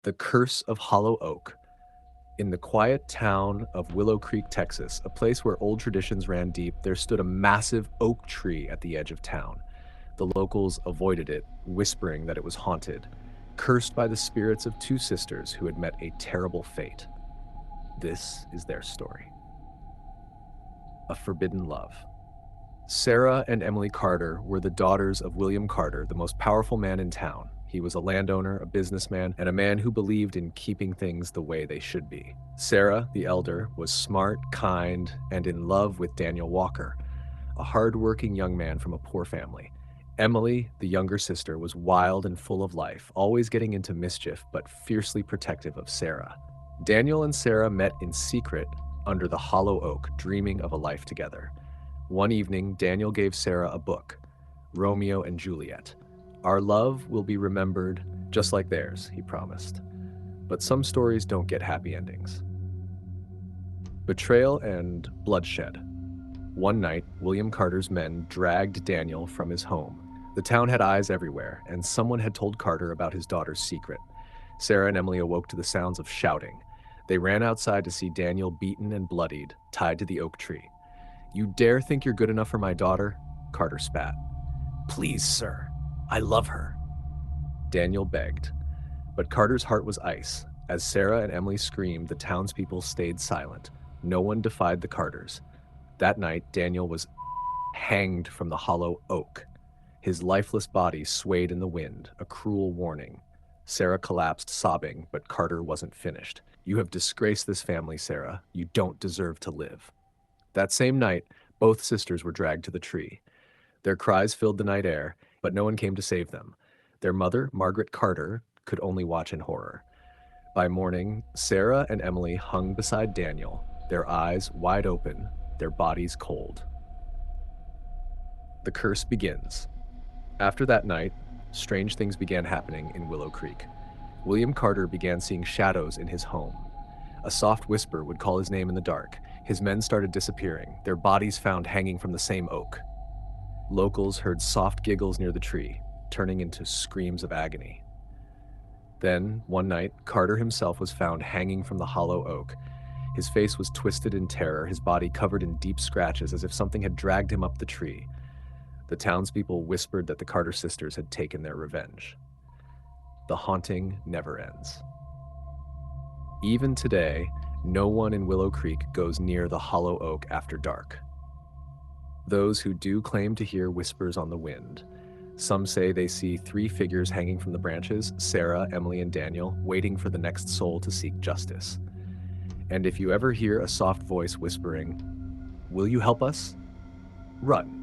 The Curse of Hollow Oak. In the quiet town of Willow Creek, Texas, a place where old traditions ran deep, there stood a massive oak tree at the edge of town. The locals avoided it, whispering that it was haunted, cursed by the spirits of two sisters who had met a terrible fate. This is their story. A Forbidden Love. Sarah and Emily Carter were the daughters of William Carter, the most powerful man in town. He was a landowner, a businessman, and a man who believed in keeping things the way they should be. Sarah, the elder, was smart, kind, and in love with Daniel Walker, a hard-working young man from a poor family. Emily, the younger sister, was wild and full of life, always getting into mischief but fiercely protective of Sarah. Daniel and Sarah met in secret under the hollow oak, dreaming of a life together. One evening, Daniel gave Sarah a book, Romeo and Juliet. Our love will be remembered just like theirs, he promised. But some stories don't get happy endings. Betrayal and bloodshed. One night, William Carter's men dragged Daniel from his home. The town had eyes everywhere, and someone had told Carter about his daughter's secret. Sarah and Emily awoke to the sounds of shouting. They ran outside to see Daniel beaten and bloodied, tied to the oak tree. "You dare think you're good enough for my daughter?" Carter spat. "Please, sir. I love her," Daniel begged. But Carter's heart was ice. As Sarah and Emily screamed, the townspeople stayed silent. No one defied the Carters. That night, Daniel was hanged from the hollow oak. His lifeless body swayed in the wind, a cruel warning. Sarah collapsed, sobbing, but Carter wasn't finished. "You have disgraced this family, Sarah. You don't deserve to live." That same night, both sisters were dragged to the tree. Their cries filled the night air, but no one came to save them. Their mother, Margaret Carter, could only watch in horror. By morning, Sarah and Emily hung beside Daniel, their eyes wide open, their bodies cold. The curse begins. After that night, strange things began happening in Willow Creek. William Carter began seeing shadows in his home. A soft whisper would call his name in the dark. His men started disappearing, their bodies found hanging from the same oak. Locals heard soft giggles near the tree, turning into screams of agony. Then, one night, Carter himself was found hanging from the hollow oak. His face was twisted in terror, his body covered in deep scratches as if something had dragged him up the tree. The townspeople whispered that the Carter sisters had taken their revenge. The haunting never ends. Even today, no one in Willow Creek goes near the hollow oak after dark. Those who do claim to hear whispers on the wind. Some say they see three figures hanging from the branches, Sarah, Emily, and Daniel, waiting for the next soul to seek justice. And if you ever hear a soft voice whispering, "Will you help us?" Run.